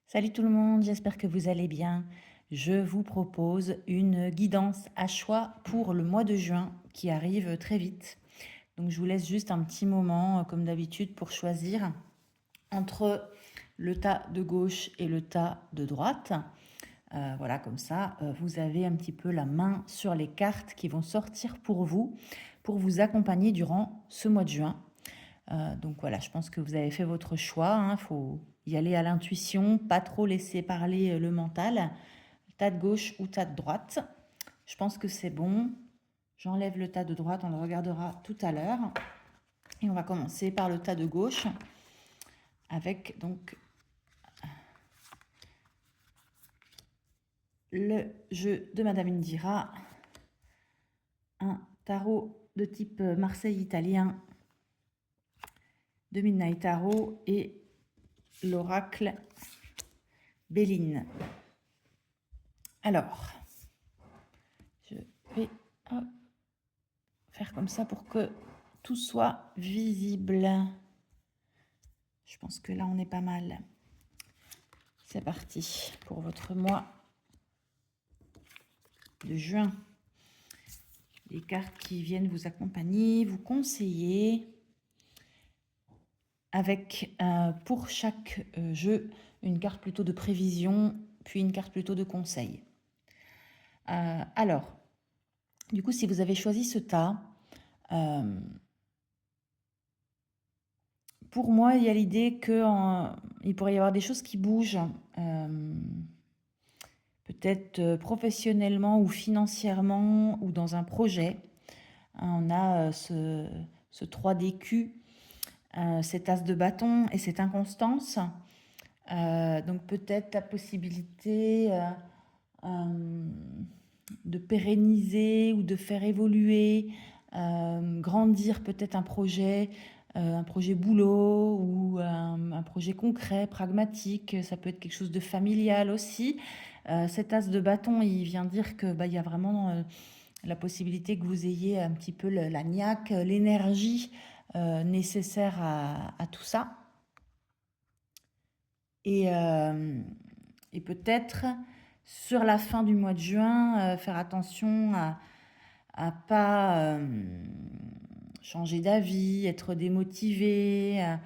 Salut tout le monde, j'espère que vous allez bien. Je vous propose une guidance à choix pour le mois de juin qui arrive très vite. Donc je vous laisse juste un petit moment, comme d'habitude, pour choisir entre le tas de gauche et le tas de droite. Voilà, comme ça, vous avez un petit peu la main sur les cartes qui vont sortir pour vous accompagner durant ce mois de juin. Donc voilà, je pense que vous avez fait votre choix. Il faut y aller à l'intuition, pas trop laisser parler le mental. Tas de gauche ou tas de droite. Je pense que c'est bon. J'enlève le tas de droite, on le regardera tout à l'heure. Et on va commencer par le tas de gauche avec donc le jeu de Madame Indira, un tarot de type Marseille italien de Midnight Tarot et l'oracle Béline. Alors, je vais faire comme ça pour que tout soit visible. Je pense que là, on est pas mal. C'est parti pour votre mois de juin. Les cartes qui viennent vous accompagner, vous conseiller, avec pour chaque jeu une carte plutôt de prévision, puis une carte plutôt de conseil. Alors, du coup, si vous avez choisi ce tas, pour moi, il y a l'idée qu'il pourrait y avoir des choses qui bougent, peut-être professionnellement ou financièrement ou dans un projet. On a ce 3 d'écus, cet as de bâton et cette inconstance. Donc peut-être la possibilité de pérenniser ou de faire évoluer, grandir peut-être un projet boulot ou un projet concret, pragmatique. Ça peut être quelque chose de familial aussi. Cet as de bâton, il vient dire que il y a vraiment la possibilité que vous ayez un petit peu la niaque, l'énergie nécessaire à tout ça. Et peut-être sur la fin du mois de juin, faire attention à pas changer d'avis, être démotivé.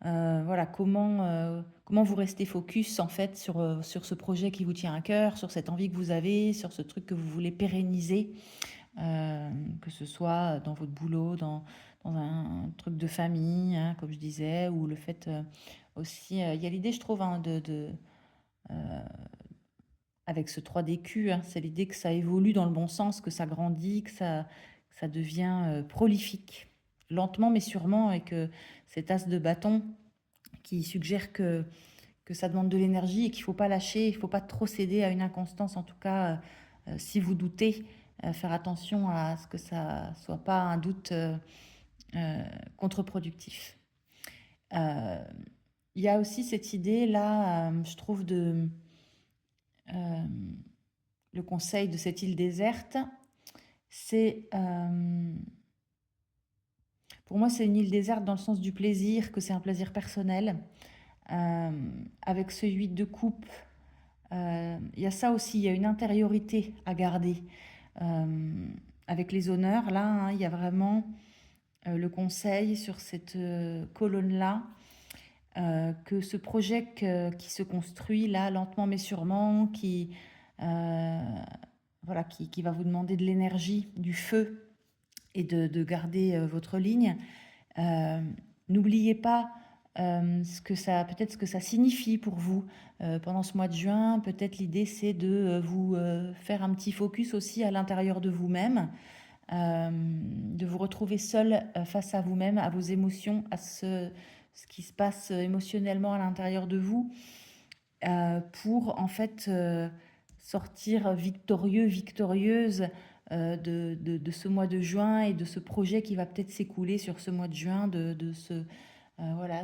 Voilà, comment vous restez focus en fait sur ce projet qui vous tient à cœur, sur cette envie que vous avez, sur ce truc que vous voulez pérenniser, que ce soit dans votre boulot, dans un truc de famille, hein, comme je disais, ou le fait aussi, il y a l'idée, je trouve, hein, avec ce 3DQ, hein, c'est l'idée que ça évolue dans le bon sens, que ça grandit, que ça devient prolifique, lentement mais sûrement, et que cet as de bâton qui suggère que ça demande de l'énergie et qu'il ne faut pas lâcher, il ne faut pas trop céder à une inconstance, en tout cas, si vous doutez, faire attention à ce que ça ne soit pas un doute contre-productif. Il y a aussi cette idée-là, je trouve, le conseil de cette île déserte, c'est... pour moi, c'est une île déserte dans le sens du plaisir, que c'est un plaisir personnel. Avec ce 8 de coupe, il y a ça aussi, il y a une intériorité à garder. Avec les honneurs, là, hein, il y a vraiment le conseil sur cette colonne-là, que ce projet qui se construit là, lentement mais sûrement, voilà, qui va vous demander de l'énergie, du feu, et de garder votre ligne. N'oubliez pas peut-être ce que ça signifie pour vous pendant ce mois de juin. Peut-être l'idée c'est de vous faire un petit focus aussi à l'intérieur de vous-même, de vous retrouver seul face à vous-même, à vos émotions, à ce qui se passe émotionnellement à l'intérieur de vous, pour en fait sortir victorieux, victorieuse de ce mois de juin et de ce projet qui va peut-être s'écouler sur ce mois de juin, de voilà,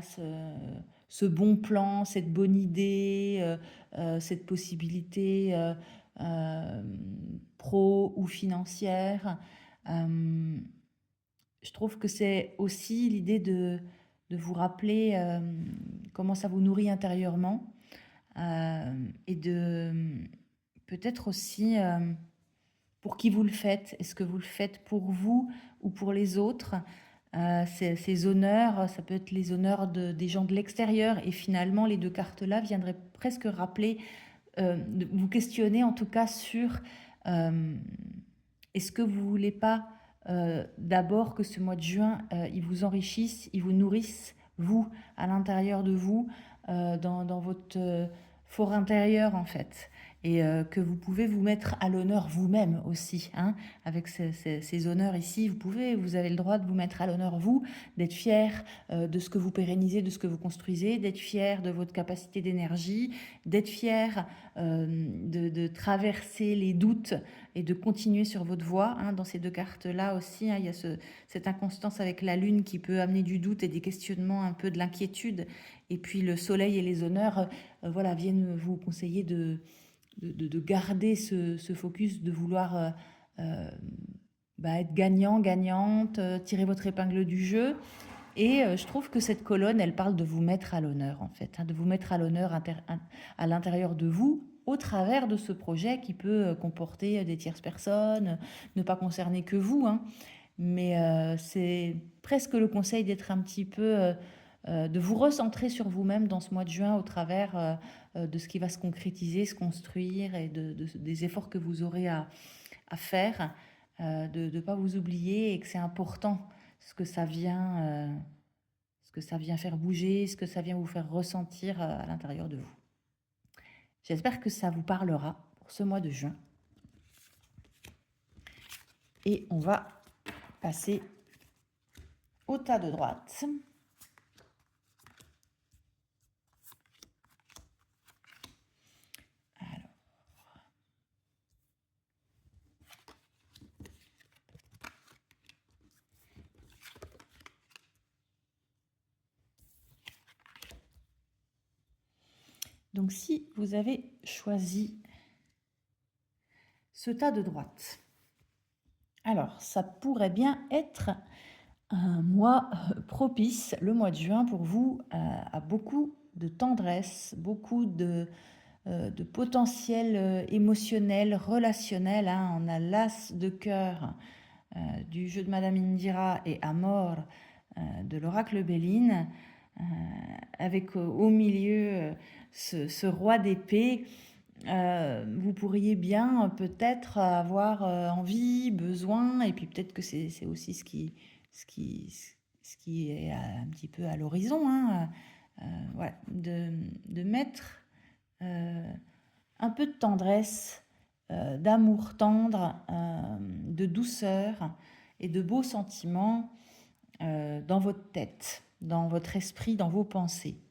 ce bon plan, cette bonne idée, cette possibilité pro ou financière. Je trouve que c'est aussi l'idée de vous rappeler comment ça vous nourrit intérieurement. et de peut-être aussi pour qui vous le faites. Est-ce que vous le faites pour vous ou pour les autres? Ces honneurs, ça peut être les honneurs des gens de l'extérieur, et finalement les deux cartes-là viendraient presque rappeler, vous questionner en tout cas sur est-ce que vous voulez pas d'abord que ce mois de juin, il vous enrichisse, il vous nourrisse, vous, à l'intérieur de vous, dans votre fort intérieur en fait, et que vous pouvez vous mettre à l'honneur vous-même aussi, hein, avec ces honneurs ici, vous avez le droit de vous mettre à l'honneur vous, d'être fier de ce que vous pérennisez, de ce que vous construisez, d'être fier de votre capacité d'énergie, d'être fier de traverser les doutes et de continuer sur votre voie, hein. Dans ces deux cartes-là aussi, hein, il y a cette inconstance avec la lune qui peut amener du doute et des questionnements, un peu de l'inquiétude. Et puis le soleil et les honneurs voilà, viennent vous conseiller de garder ce focus, de vouloir être gagnant, gagnante, tirer votre épingle du jeu. Et je trouve que cette colonne, elle parle de vous mettre à l'honneur, en fait, hein, de vous mettre à l'honneur à l'intérieur de vous, au travers de ce projet qui peut comporter des tierces personnes, ne pas concerner que vous, hein. Mais c'est presque le conseil d'être un petit peu, de vous recentrer sur vous-même dans ce mois de juin au travers de ce qui va se concrétiser, se construire, et des efforts que vous aurez à faire, de ne pas vous oublier, et que c'est important ce que ça vient, ce que ça vient faire bouger, ce que ça vient vous faire ressentir à l'intérieur de vous. J'espère que ça vous parlera pour ce mois de juin. Et on va passer au tas de droite. Alors. Donc si vous avez choisi ce tas de droite, alors ça pourrait bien être un mois propice, le mois de juin, pour vous, à beaucoup de tendresse, beaucoup de potentiel émotionnel, relationnel, hein. On a l'as de cœur du jeu de Madame Indira et Amor de l'oracle Béline, avec au milieu ce roi d'épée. Vous pourriez bien peut-être avoir envie, besoin, et puis peut-être que c'est aussi ce qui, ce qui est un petit peu à l'horizon, hein, voilà, de mettre un peu de tendresse, d'amour tendre, de douceur et de beaux sentiments dans votre tête, dans votre esprit, dans vos pensées.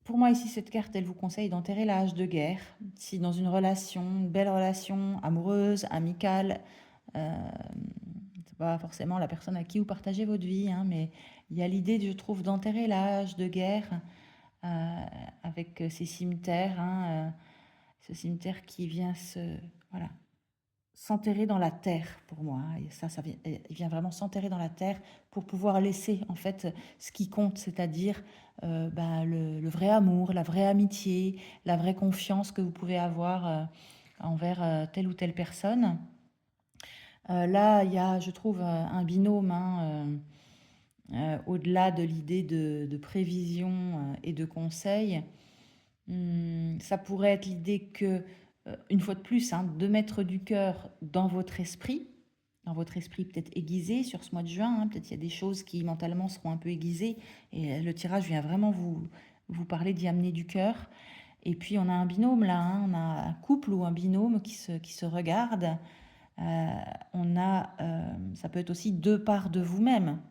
Pour moi, ici, cette carte, elle vous conseille d'enterrer la hache de guerre. Si dans une relation, une belle relation amoureuse, amicale, c'est pas forcément la personne à qui vous partagez votre vie, hein, mais il y a l'idée, je trouve, d'enterrer la hache de guerre avec ces cimetières, hein, ce cimetière qui vient voilà, s'enterrer dans la terre pour moi, hein. Et ça vient, il vient vraiment s'enterrer dans la terre pour pouvoir laisser en fait ce qui compte, c'est-à-dire le vrai amour, la vraie amitié, la vraie confiance que vous pouvez avoir envers telle ou telle personne. Là, il y a, je trouve, un binôme, hein, au-delà de l'idée de prévision et de conseil. Ça pourrait être l'idée que, une fois de plus, hein, de mettre du cœur dans votre esprit peut-être aiguisé sur ce mois de juin, hein. Peut-être il y a des choses qui mentalement seront un peu aiguisées, et le tirage vient vraiment vous parler d'y amener du cœur. Et puis on a un binôme là, hein, on a un couple ou un binôme qui se regarde. Ça peut être aussi deux parts de vous-même.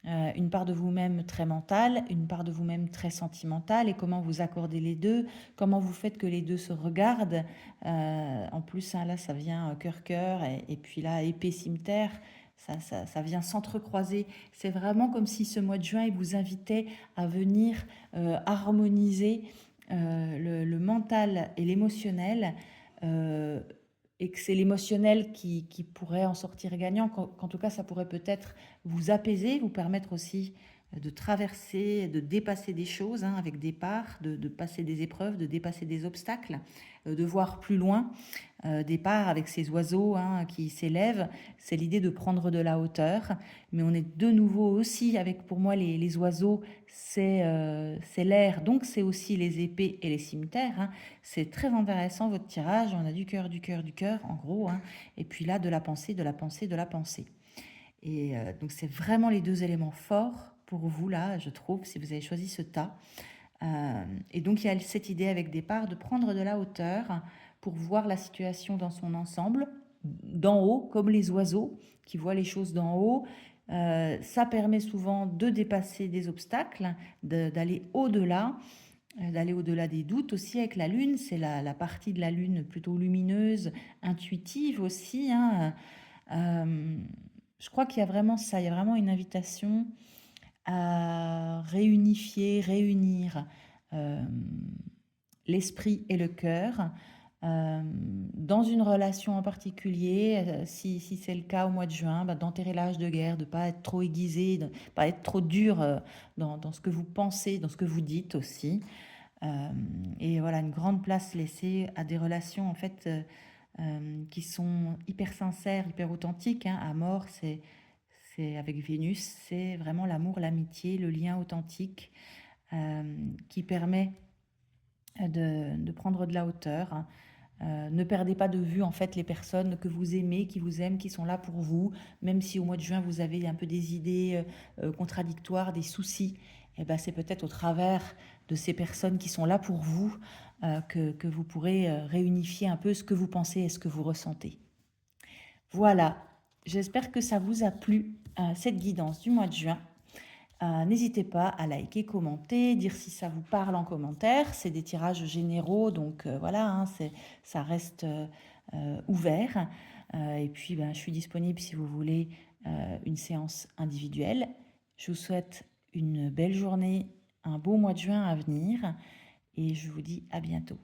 Une part de vous-même très mentale, une part de vous-même très sentimentale, et comment vous accordez les deux, comment vous faites que les deux se regardent. En plus, hein, là, ça vient cœur-cœur, et puis là, épée cimetière, ça vient s'entrecroiser. C'est vraiment comme si ce mois de juin, il vous invitait à venir harmoniser le mental et l'émotionnel. Et que c'est l'émotionnel qui pourrait en sortir gagnant, qu'en tout cas ça pourrait peut-être vous apaiser, vous permettre aussi de traverser, de dépasser des choses hein, avec départ, de passer des épreuves, de dépasser des obstacles, de voir plus loin. Départ avec ces oiseaux hein, qui s'élèvent, c'est l'idée de prendre de la hauteur, mais on est de nouveau aussi avec pour moi les oiseaux, c'est l'air, donc c'est aussi les épées et les cimetières. Hein. C'est très intéressant votre tirage, on a du cœur, du cœur, du cœur en gros, hein, et puis là de la pensée, de la pensée, de la pensée. Et donc c'est vraiment les deux éléments forts pour vous là, je trouve, si vous avez choisi ce tas. Et donc il y a cette idée avec départ de prendre de la hauteur pour voir la situation dans son ensemble, d'en haut, comme les oiseaux qui voient les choses d'en haut. Ça permet souvent de dépasser des obstacles, d'aller au-delà, d'aller au-delà des doutes aussi avec la lune. C'est la partie de la lune plutôt lumineuse, intuitive aussi. Hein. Je crois qu'il y a vraiment ça, il y a vraiment une invitation à réunifier, réunir euh, l'esprit et le cœur dans une relation en particulier, si c'est le cas au mois de juin, bah, d'enterrer l'âge de guerre, de ne pas être trop aiguisé, de ne pas être trop dur dans ce que vous pensez, dans ce que vous dites aussi. Et voilà, une grande place laissée à des relations en fait qui sont hyper sincères, hyper authentiques. Hein. À mort, c'est avec Vénus, c'est vraiment l'amour, l'amitié, le lien authentique qui permet de prendre de la hauteur. Hein. Ne perdez pas de vue en fait les personnes que vous aimez, qui vous aiment, qui sont là pour vous, même si au mois de juin vous avez un peu des idées contradictoires, des soucis. Eh ben, c'est peut-être au travers de ces personnes qui sont là pour vous que vous pourrez réunifier un peu ce que vous pensez et ce que vous ressentez. Voilà, j'espère que ça vous a plu, cette guidance du mois de juin. N'hésitez pas à liker, commenter, dire si ça vous parle en commentaire. C'est des tirages généraux, donc voilà, hein, ça reste ouvert. Et puis, ben, je suis disponible si vous voulez une séance individuelle. Je vous souhaite une belle journée, un beau mois de juin à venir et je vous dis à bientôt.